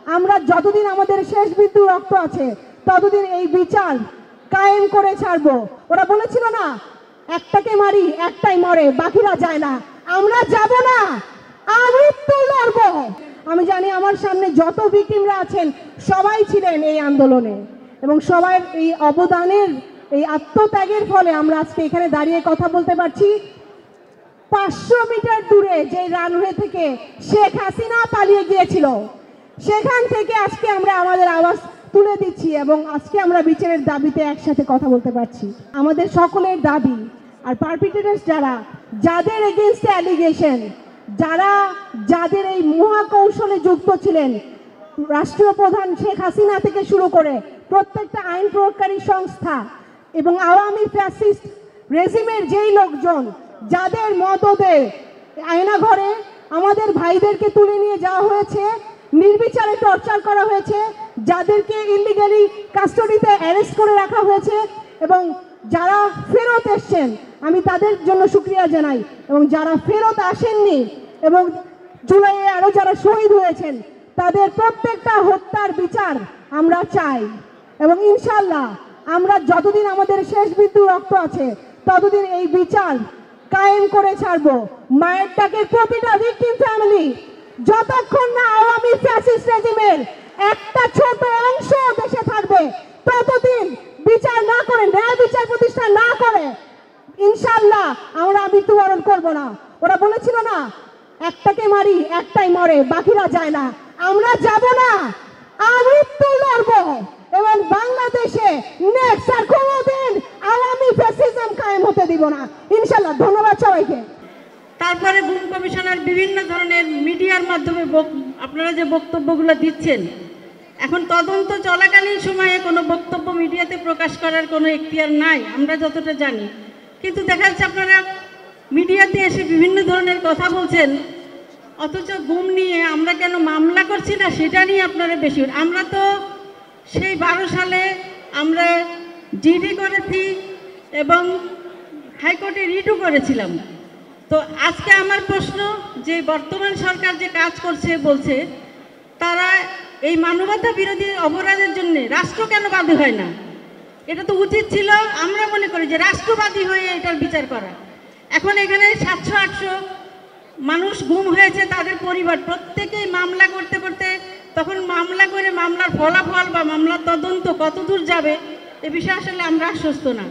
আমরা যতদিন আমাদের শেষ বিন্দু রক্ত আছে ততদিন এই বিচার কায়েম করে ছাড়বো। ওরা বলেছিল না, একটাকে মারি একটাই মরে, বাকিরা যায় না। আমরা যাব না, আমৃত্যু লড়বো। আমি জানি আমার সামনে যত ভিকটিমরা আছেন সবাই ছিলেন এই আন্দোলনে, এবং সবার এই অবদানের, এই আত্মত্যাগের ফলে আমরা আজকে এখানে দাঁড়িয়ে কথা বলতে পারছি। 500 মিটার দূরে যে রানওয়ে থেকে শেখ হাসিনা পালিয়ে গিয়েছিল, সেখান থেকে আজকে আমরা আমাদের আওয়াজ তুলে দিচ্ছি এবং আজকে আমরা বিচারের দাবিতে একসাথে কথা বলতে পারছি। আমাদের সকলের দাবি, আর পারপিট্রেটরস যারা, যাদের এগেইনস্টে অ্যালিগেশন, যাদের এই মহাকৌশলে যুক্ত ছিলেন, রাষ্ট্রীয় প্রধান শেখ হাসিনা থেকে শুরু করে প্রত্যেকটা আইন প্রয়োগকারী সংস্থা এবং আওয়ামী ফ্যাসিস্ট রেজিমের যেই লোকজন, যাদের মদদে আয়নাঘরে আমাদের ভাইদেরকে তুলে নিয়ে যাওয়া হয়েছে, নির্বিচারে টর্চার করা হয়েছে, যাদেরকে ইলিগালি কাস্টডিতে অ্যারেস্ট করে রাখা হয়েছে, এবং যারা ফেরত এসছেন আমি তাদের জন্য শুকরিয়া জানাই, এবং যারা ফেরত আসেননি এবং জুলাইয়ে আরও যারা শহীদ হয়েছেন তাদের প্রত্যেকটা হত্যার বিচার আমরা চাই। এবং ইনশাল্লাহ আমরা যতদিন আমাদের শেষ বিন্দু রক্ত আছে ততদিন এই বিচার কায়েম করে ছাড়বো। মায়ের ডাকের প্রতিটা ভিকটিম ফ্যামিলি, যতক্ষণ না আওয়ামী ফ্যাসিস্ট রেজিমের একটা ছোট অংশ দেশে থাকবে ততদিন বিচার না করে, ন্যায় বিচার প্রতিষ্ঠা না করে ইনশাল্লাহ আমরা মৃত্যুবরণ করব না। ওরা বলেছিল না, একটাকে মারি একটাই মরে, বাকিরা যায় না। আমরা যাব না, আমৃত্যু লড়বো এবং বাংলাদেশে নেক্সট আর কোনোদিন আওয়ামী ফ্যাসিজম কায়েম হতে দিব না ইনশাল্লাহ। ধন্যবাদ সবাইকে। তারপরে গুম কমিশনার বিভিন্ন ধরনের মিডিয়ার মাধ্যমে আপনারা যে বক্তব্যগুলো দিচ্ছেন, এখন তদন্ত চলাকালীন সময়ে কোনো বক্তব্য মিডিয়াতে প্রকাশ করার কোনো এখতিয়ার নাই আমরা যতটা জানি, কিন্তু দেখা যাচ্ছে আপনারা মিডিয়াতে এসে বিভিন্ন ধরনের কথা বলছেন, অথচ গুম নিয়ে আমরা কেন মামলা করছি না সেটা নিয়ে আপনারা বেশি। আমরা তো সেই 12 সালে আমরা জিডি করেছি এবং হাইকোর্টে রিটও করেছিলাম। তো আজকে আমার প্রশ্ন, যে বর্তমান সরকার যে কাজ করছে বলছে, তারা এই মানবতা বিরোধী অপরাধের জন্য রাষ্ট্র কেন বাদী হয় না? এটা তো উচিত ছিল, আমরা মনে করি যে রাষ্ট্রবাদী হয়ে এটার বিচার করা। এখন এখানে 700-800 মানুষ গুম হয়েছে, তাদের পরিবার প্রত্যেকেই মামলা করতে করতে, তখন মামলা করে মামলার ফলাফল বা মামলার তদন্ত কতদূর যাবে এ বিষয়ে আসলে আমরা আশ্বস্ত না।